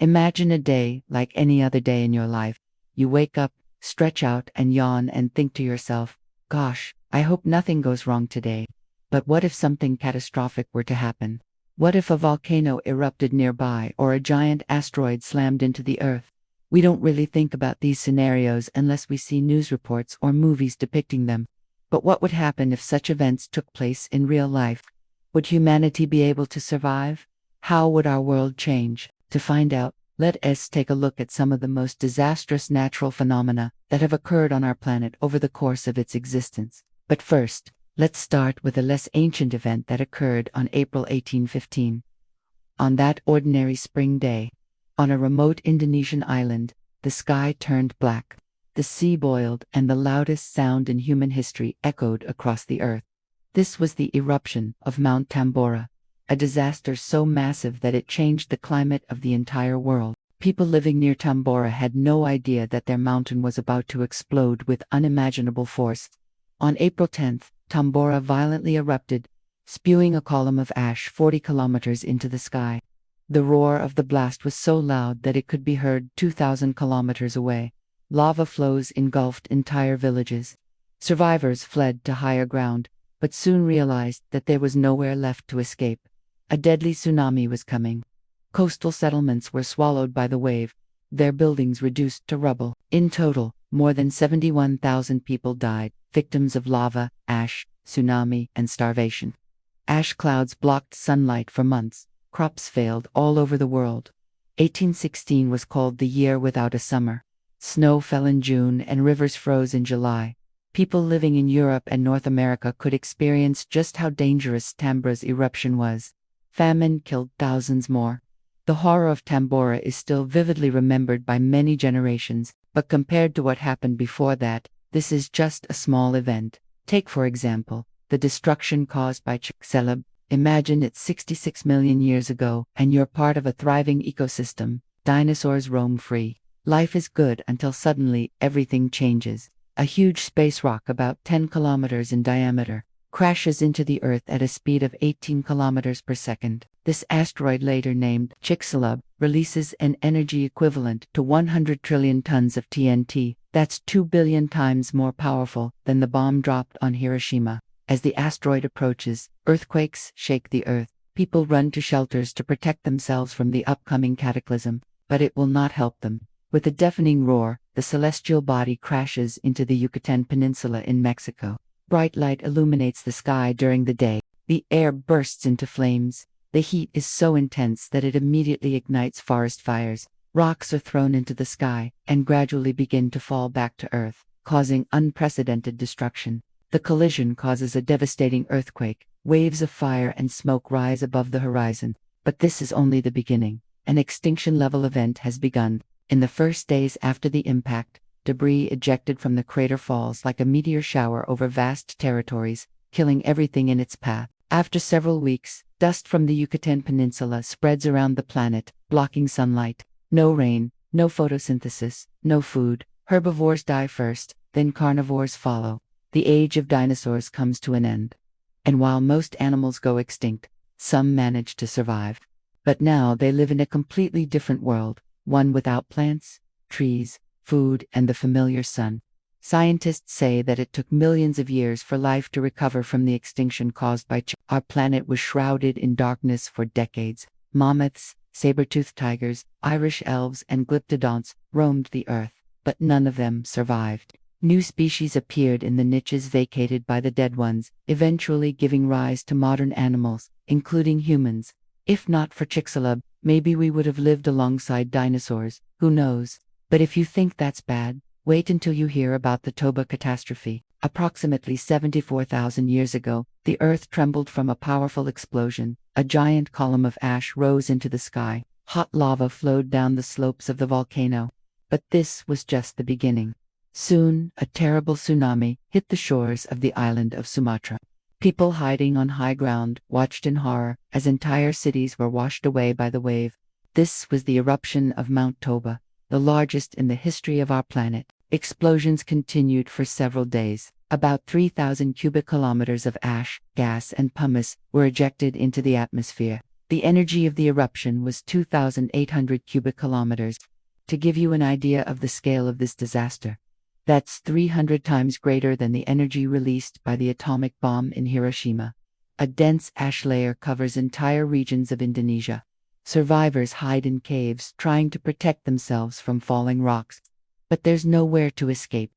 Imagine a day like any other day in your life. You wake up, stretch out and yawn and think to yourself, gosh, I hope nothing goes wrong today. But what if something catastrophic were to happen? What if a volcano erupted nearby or a giant asteroid slammed into the Earth? We don't really think about these scenarios unless we see news reports or movies depicting them. But what would happen if such events took place in real life? Would humanity be able to survive? How would our world change? To find out, let us take a look at some of the most disastrous natural phenomena that have occurred on our planet over the course of its existence. But first, let's start with a less ancient event that occurred on April 1815. On that ordinary spring day, on a remote Indonesian island, the sky turned black. The sea boiled, and the loudest sound in human history echoed across the earth. This was the eruption of Mount Tambora, a disaster so massive that it changed the climate of the entire world. People living near Tambora had no idea that their mountain was about to explode with unimaginable force. On April 10th, Tambora violently erupted, spewing a column of ash 40 kilometers into the sky. The roar of the blast was so loud that it could be heard 2,000 kilometers away. Lava flows engulfed entire villages. Survivors fled to higher ground, but soon realized that there was nowhere left to escape. A deadly tsunami was coming. Coastal settlements were swallowed by the wave, their buildings reduced to rubble. In total, more than 71,000 people died, victims of lava, ash, tsunami, and starvation. Ash clouds blocked sunlight for months. Crops failed all over the world. 1816 was called the year without a summer. Snow fell in June and rivers froze in July. People living in Europe and North America could experience just how dangerous Tambora's eruption was. Famine killed thousands more. The horror of Tambora is still vividly remembered by many generations, but compared to what happened before that, this is just a small event. Take, for example, the destruction caused by Chicxulub. Imagine it's 66 million years ago, and you're part of a thriving ecosystem. Dinosaurs roam free. Life is good until suddenly everything changes. A huge space rock about 10 kilometers in diameter crashes into the Earth at a speed of 18 kilometers per second. This asteroid, later named Chicxulub, releases an energy equivalent to 100 trillion tons of TNT. That's 2 billion times more powerful than the bomb dropped on Hiroshima. As the asteroid approaches, earthquakes shake the Earth. People run to shelters to protect themselves from the upcoming cataclysm, but it will not help them. With a deafening roar, the celestial body crashes into the Yucatan Peninsula in Mexico. Bright light illuminates the sky during the day. The air bursts into flames. The heat is so intense that it immediately ignites forest fires. Rocks are thrown into the sky and gradually begin to fall back to Earth, causing unprecedented destruction. The collision causes a devastating earthquake. Waves of fire and smoke rise above the horizon. But this is only the beginning. An extinction-level event has begun. In the first days after the impact, debris ejected from the crater falls like a meteor shower over vast territories, killing everything in its path. After several weeks, dust from the Yucatan Peninsula spreads around the planet, blocking sunlight. No rain, no photosynthesis, no food. Herbivores die first, then carnivores follow. The age of dinosaurs comes to an end. And while most animals go extinct, some manage to survive. But now they live in a completely different world, one without plants, trees, food, and the familiar sun. Scientists say that it took millions of years for life to recover from the extinction caused by Our planet was shrouded in darkness for decades. Mammoths, saber-toothed tigers, Irish elves, and glyptodonts roamed the earth, but none of them survived. New species appeared in the niches vacated by the dead ones, eventually giving rise to modern animals, including humans. If not for Chicxulub, maybe we would have lived alongside dinosaurs, who knows? But if you think that's bad, wait until you hear about the Toba catastrophe. Approximately 74,000 years ago, the Earth trembled from a powerful explosion. A giant column of ash rose into the sky. Hot lava flowed down the slopes of the volcano. But this was just the beginning. Soon, a terrible tsunami hit the shores of the island of Sumatra. People hiding on high ground watched in horror as entire cities were washed away by the wave. This was the eruption of Mount Toba, the largest in the history of our planet. Explosions continued for several days. About 3,000 cubic kilometers of ash, gas, and pumice were ejected into the atmosphere. The energy of the eruption was 2,800 cubic kilometers. To give you an idea of the scale of this disaster, that's 300 times greater than the energy released by the atomic bomb in Hiroshima. A dense ash layer covers entire regions of Indonesia. Survivors hide in caves, trying to protect themselves from falling rocks. But there's nowhere to escape.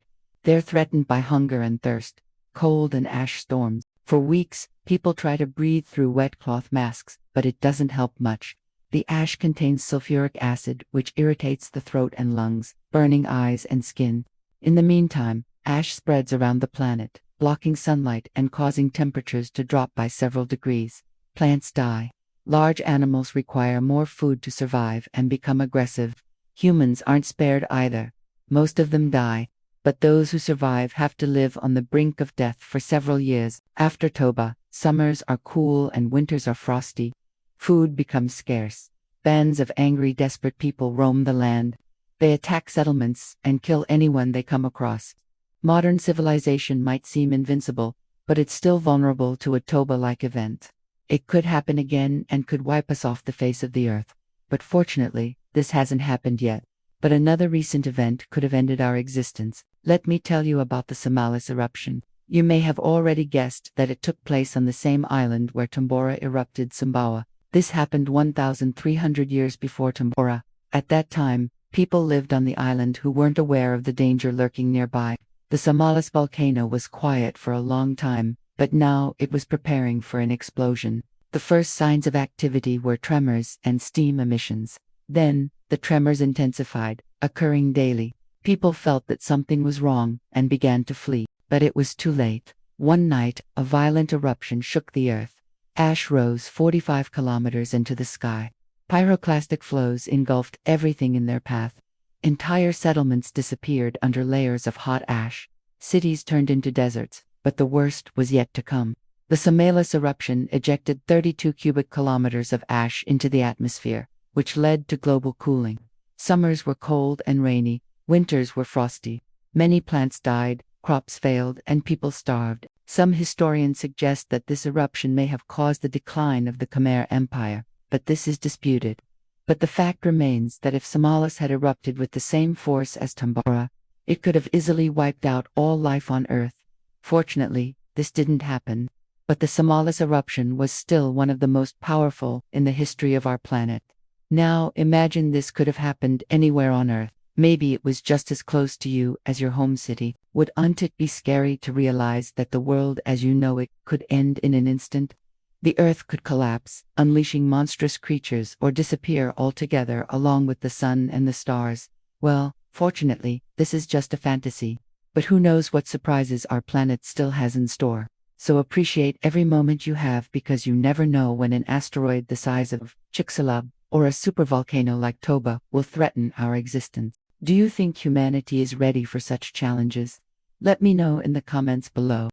They're threatened by hunger and thirst, cold and ash storms. For weeks, people try to breathe through wet cloth masks, but it doesn't help much. The ash contains sulfuric acid, which irritates the throat and lungs, burning eyes and skin. In the meantime, ash spreads around the planet, blocking sunlight and causing temperatures to drop by several degrees. Plants die. Large animals require more food to survive and become aggressive. Humans aren't spared either. Most of them die, but those who survive have to live on the brink of death for several years. After Toba, summers are cool and winters are frosty. Food becomes scarce. Bands of angry, desperate people roam the land. They attack settlements and kill anyone they come across. Modern civilization might seem invincible, but it's still vulnerable to a Toba-like event. It could happen again and could wipe us off the face of the earth. But fortunately, this hasn't happened yet. But another recent event could have ended our existence. Let me tell you about the tsunamis eruption. You may have already guessed that it took place on the same island where Tambora erupted Sumbawa. This happened 1,300 years before Tambora. At that time, people lived on the island who weren't aware of the danger lurking nearby. The tsunamis volcano was quiet for a long time, but now it was preparing for an explosion. The first signs of activity were tremors and steam emissions. Then, the tremors intensified, occurring daily. People felt that something was wrong and began to flee, but it was too late. One night, a violent eruption shook the earth. Ash rose 45 kilometers into the sky. Pyroclastic flows engulfed everything in their path. Entire settlements disappeared under layers of hot ash. Cities turned into deserts, but the worst was yet to come. The tsunamis eruption ejected 32 cubic kilometers of ash into the atmosphere, which led to global cooling. Summers were cold and rainy, winters were frosty. Many plants died, crops failed, and people starved. Some historians suggest that this eruption may have caused the decline of the Khmer Empire, but this is disputed. But the fact remains that if tsunamis had erupted with the same force as Tambora, it could have easily wiped out all life on Earth. Fortunately, this didn't happen. But the tsunamis eruption was still one of the most powerful in the history of our planet. Now, imagine this could have happened anywhere on Earth. Maybe it was just as close to you as your home city. Wouldn't it be scary to realize that the world as you know it could end in an instant? The Earth could collapse, unleashing monstrous creatures, or disappear altogether along with the sun and the stars. Well, fortunately, this is just a fantasy. But who knows what surprises our planet still has in store. So appreciate every moment you have, because you never know when an asteroid the size of Chicxulub or a supervolcano like Toba will threaten our existence. Do you think humanity is ready for such challenges? Let me know in the comments below.